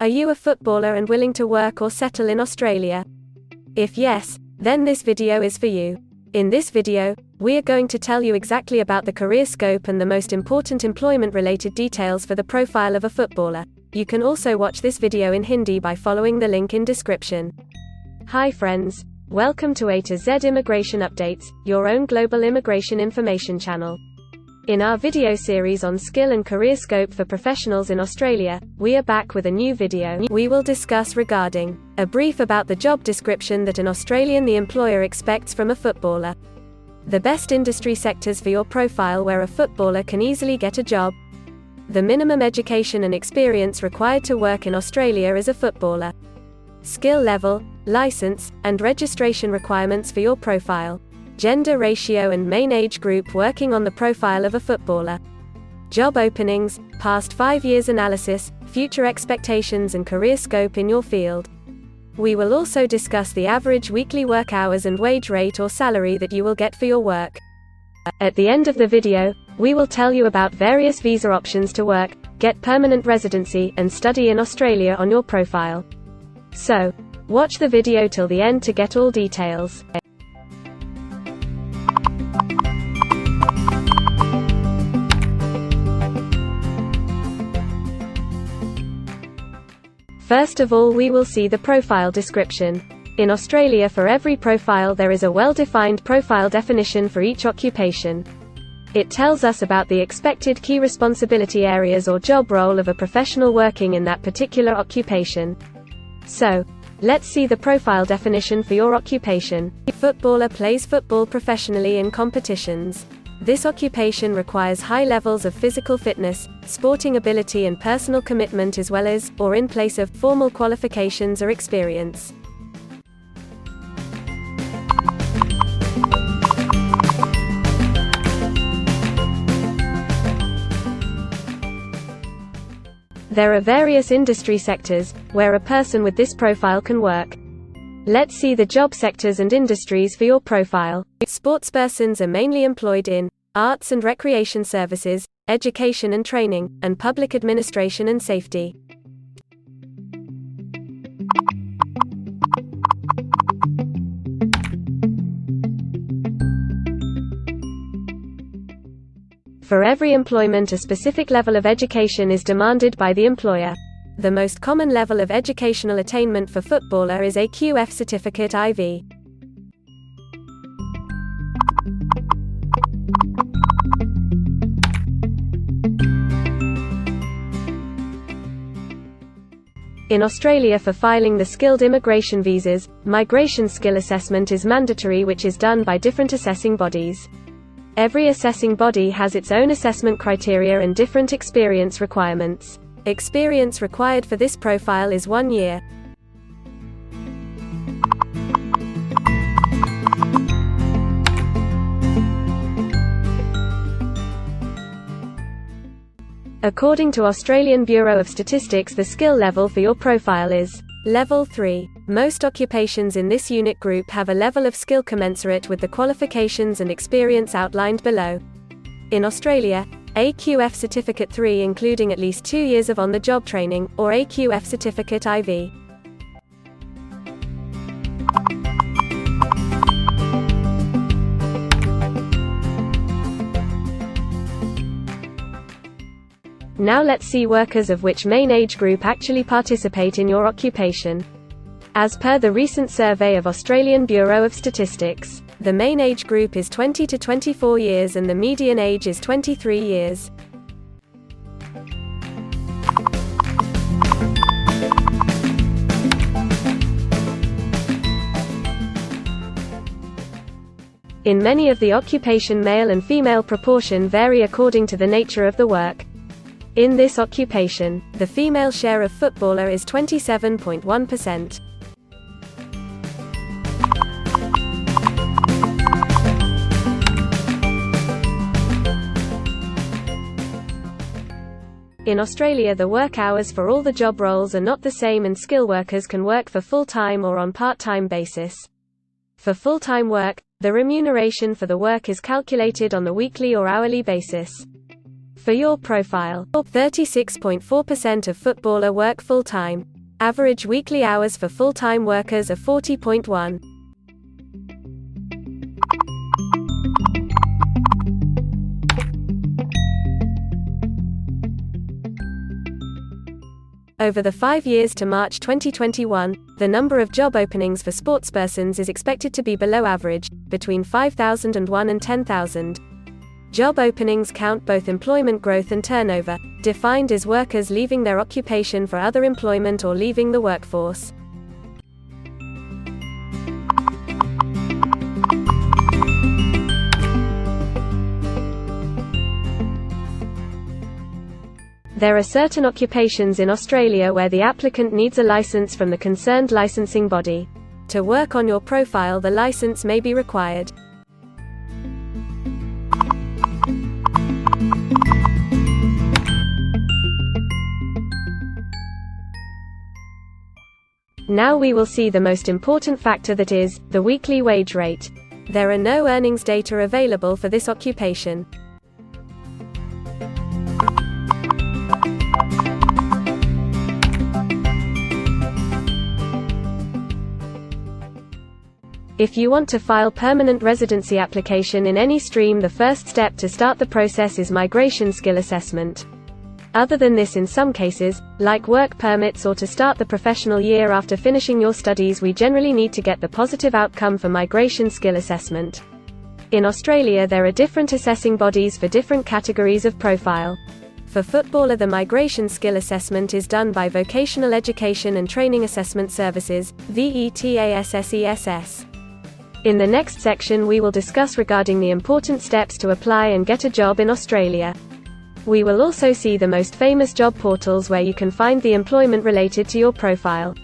Are you a footballer and willing to work or settle in Australia? If yes, then this video is for you. In this video, we are going to tell you exactly about the career scope and the most important employment-related details for the profile of a footballer. You can also watch this video in Hindi by following the link in description. Hi friends, welcome to A to Z Immigration Updates, your own global immigration information channel. In our video series on skill and career scope for professionals in Australia, we are back with a new video. We will discuss regarding a brief about the job description that an Australian the employer expects from a footballer, the best industry sectors for your profile where a footballer can easily get a job, the minimum education and experience required to work in Australia as a footballer, skill level, license, and registration requirements for your profile, gender ratio and main age group working on the profile of a footballer, job openings, past 5 years analysis, future expectations and career scope in your field. We will also discuss the average weekly work hours and wage rate or salary that you will get for your work. At the end of the video, we will tell you about various visa options to work, get permanent residency, and study in Australia on your profile. So, watch the video till the end to get all details. First of all, we will see the profile description. In Australia, for every profile there is a well-defined profile definition for each occupation. It tells us about the expected key responsibility areas or job role of a professional working in that particular occupation. So, let's see the profile definition for your occupation. Footballer plays football professionally in competitions. This occupation requires high levels of physical fitness, sporting ability and personal commitment as well as, or in place of, formal qualifications or experience. There are various industry sectors, where a person with this profile can work. Let's see the job sectors and industries for your profile. Sportspersons are mainly employed in arts and recreation services, education and training, and public administration and safety. For every employment, a specific level of education is demanded by the employer. The most common level of educational attainment for footballer is a QF certificate IV. In Australia, for filing the skilled immigration visas, migration skill assessment is mandatory, which is done by different assessing bodies. Every assessing body has its own assessment criteria and different experience requirements. Experience required for this profile is 1 year. According to Australian Bureau of Statistics, the skill level for your profile is Level 3. Most occupations in this unit group have a level of skill commensurate with the qualifications and experience outlined below. In Australia, AQF Certificate 3 including at least 2 years of on-the-job training, or AQF Certificate IV. Now let's see workers of which main age group actually participate in your occupation. As per the recent survey of Australian Bureau of Statistics, the main age group is 20 to 24 years and the median age is 23 years. In many of the occupation, male and female proportion vary according to the nature of the work. In this occupation, the female share of footballer is 27.1%. In Australia, the work hours for all the job roles are not the same and skill workers can work for full-time or on part-time basis. For full-time work, the remuneration for the work is calculated on the weekly or hourly basis. For your profile, 36.4% of footballer work full-time. Average weekly hours for full-time workers are 40.1. Over the 5 years to March 2021, the number of job openings for sportspersons is expected to be below average, between 5,001 and 10,000. Job openings count both employment growth and turnover, defined as workers leaving their occupation for other employment or leaving the workforce. There are certain occupations in Australia where the applicant needs a license from the concerned licensing body. To work on your profile, the license may be required. Now we will see the most important factor, that is, the weekly wage rate. There are no earnings data available for this occupation. If you want to file permanent residency application in any stream, the first step to start the process is migration skill assessment. Other than this, in some cases, like work permits or to start the professional year after finishing your studies, we generally need to get the positive outcome for migration skill assessment. In Australia, there are different assessing bodies for different categories of profile. For footballer, the migration skill assessment is done by Vocational Education and Training Assessment Services, VETASSESS. In the next section, we will discuss regarding the important steps to apply and get a job in Australia. We will also see the most famous job portals where you can find the employment related to your profile.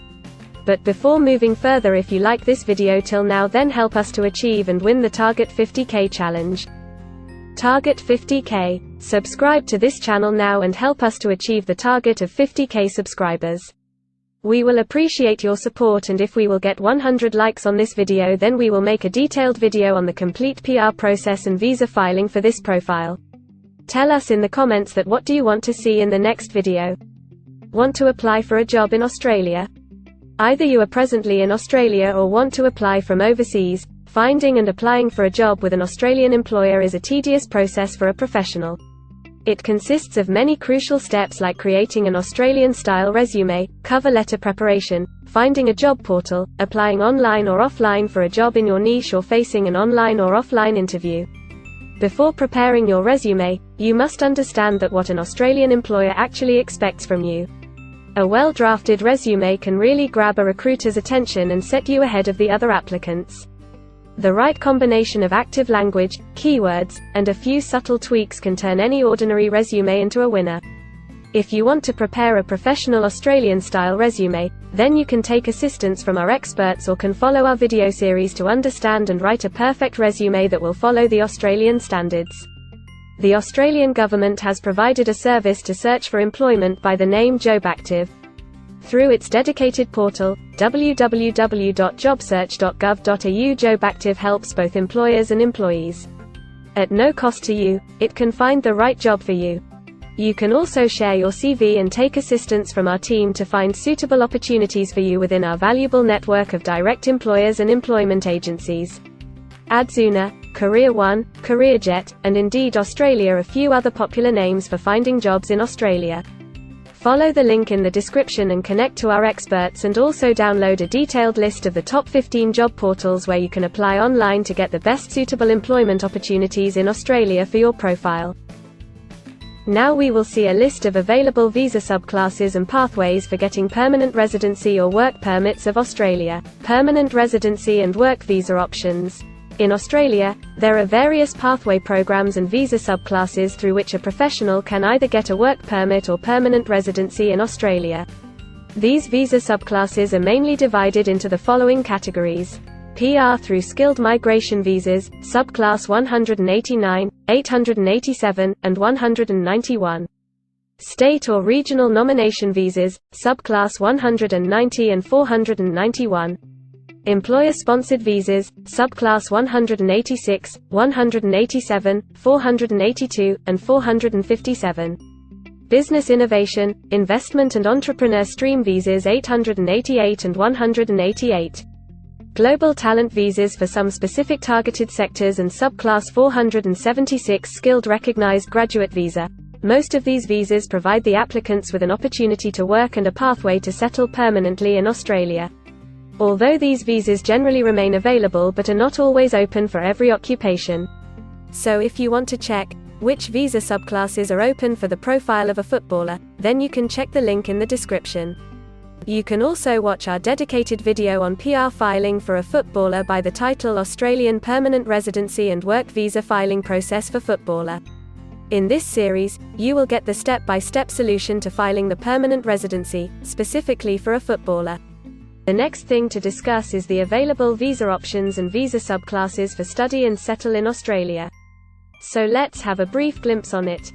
But before moving further, if you like this video till now, then help us to achieve and win the Target 50K challenge. Target 50K. Subscribe to this channel now and help us to achieve the target of 50K subscribers. We will appreciate your support, and if we will get 100 likes on this video, then we will make a detailed video on the complete PR process and visa filing for this profile. Tell us in the comments that what do you want to see in the next video. Want to apply for a job in Australia? Either you are presently in Australia or want to apply from overseas. Finding and applying for a job with an Australian employer is a tedious process for a professional. It consists of many crucial steps like creating an Australian-style resume, cover letter preparation, finding a job portal, applying online or offline for a job in your niche, or facing an online or offline interview. Before preparing your resume, you must understand that what an Australian employer actually expects from you. A well-drafted resume can really grab a recruiter's attention and set you ahead of the other applicants. The right combination of active language, keywords, and a few subtle tweaks can turn any ordinary resume into a winner. If you want to prepare a professional Australian-style resume, then you can take assistance from our experts or can follow our video series to understand and write a perfect resume that will follow the Australian standards. The Australian government has provided a service to search for employment by the name JobActive. Through its dedicated portal, www.jobsearch.gov.au, JobActive helps both employers and employees. At no cost to you, it can find the right job for you. You can also share your CV and take assistance from our team to find suitable opportunities for you within our valuable network of direct employers and employment agencies. Adzuna, Career One, CareerJet, and Indeed Australia are a few other popular names for finding jobs in Australia. Follow the link in the description and connect to our experts, and also download a detailed list of the top 15 job portals where you can apply online to get the best suitable employment opportunities in Australia for your profile. Now we will see a list of available visa subclasses and pathways for getting permanent residency or work permits of Australia. Permanent residency and work visa options. In Australia, there are various pathway programs and visa subclasses through which a professional can either get a work permit or permanent residency in Australia. These visa subclasses are mainly divided into the following categories: PR through skilled migration visas, subclass 189, 887, and 191. State or regional nomination visas, subclass 190 and 491. Employer-sponsored visas, subclass 186, 187, 482, and 457. Business innovation, investment and entrepreneur stream visas 888 and 188. Global talent visas for some specific targeted sectors and subclass 476 skilled recognized graduate visa. Most of these visas provide the applicants with an opportunity to work and a pathway to settle permanently in Australia. Although these visas generally remain available but are not always open for every occupation. So if you want to check which visa subclasses are open for the profile of a footballer, then you can check the link in the description. You can also watch our dedicated video on PR filing for a footballer by the title Australian Permanent Residency and Work Visa Filing Process for Footballer. In this series, you will get the step-by-step solution to filing the permanent residency, specifically for a footballer. The next thing to discuss is the available visa options and visa subclasses for study and settle in Australia. So let's have a brief glimpse on it.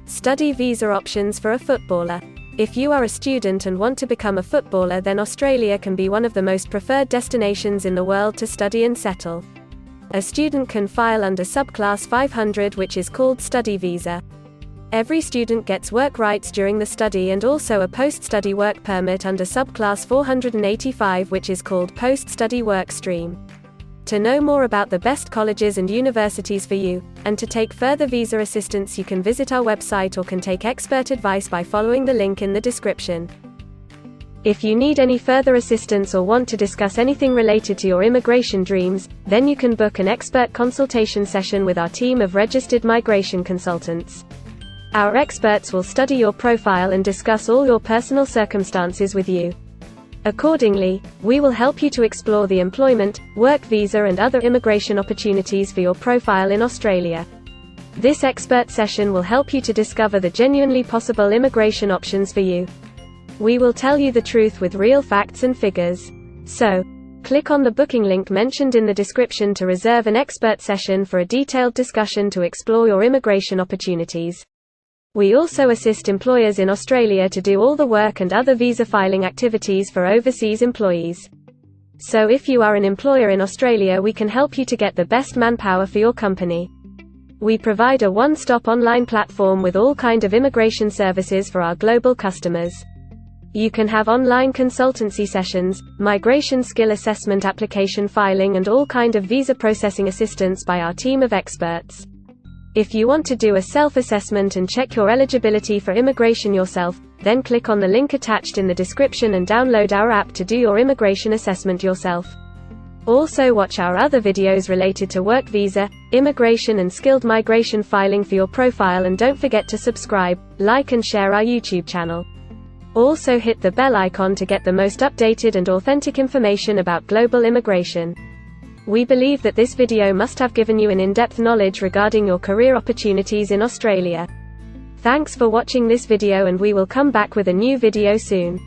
Study visa options for a footballer. If you are a student and want to become a footballer, then Australia can be one of the most preferred destinations in the world to study and settle. A student can file under subclass 500, which is called study visa. Every student gets work rights during the study and also a post-study work permit under subclass 485, which is called post-study work stream. To know more about the best colleges and universities for you, and to take further visa assistance, you can visit our website or can take expert advice by following the link in the description. If you need any further assistance or want to discuss anything related to your immigration dreams, then you can book an expert consultation session with our team of registered migration consultants. Our experts will study your profile and discuss all your personal circumstances with you. Accordingly, we will help you to explore the employment, work visa and other immigration opportunities for your profile in Australia. This expert session will help you to discover the genuinely possible immigration options for you. We will tell you the truth with real facts and figures. So, click on the booking link mentioned in the description to reserve an expert session for a detailed discussion to explore your immigration opportunities. We also assist employers in Australia to do all the work and other visa filing activities for overseas employees. So if you are an employer in Australia, we can help you to get the best manpower for your company. We provide a one-stop online platform with all kind of immigration services for our global customers. You can have online consultancy sessions, migration skill assessment, application filing and all kind of visa processing assistance by our team of experts. If you want to do a self-assessment and check your eligibility for immigration yourself, then click on the link attached in the description and download our app to do your immigration assessment yourself. Also watch our other videos related to work visa, immigration and skilled migration filing for your profile, and don't forget to subscribe, like and share our YouTube channel. Also hit the bell icon to get the most updated and authentic information about global immigration. We believe that this video must have given you an in-depth knowledge regarding your career opportunities in Australia. Thanks for watching this video, and we will come back with a new video soon.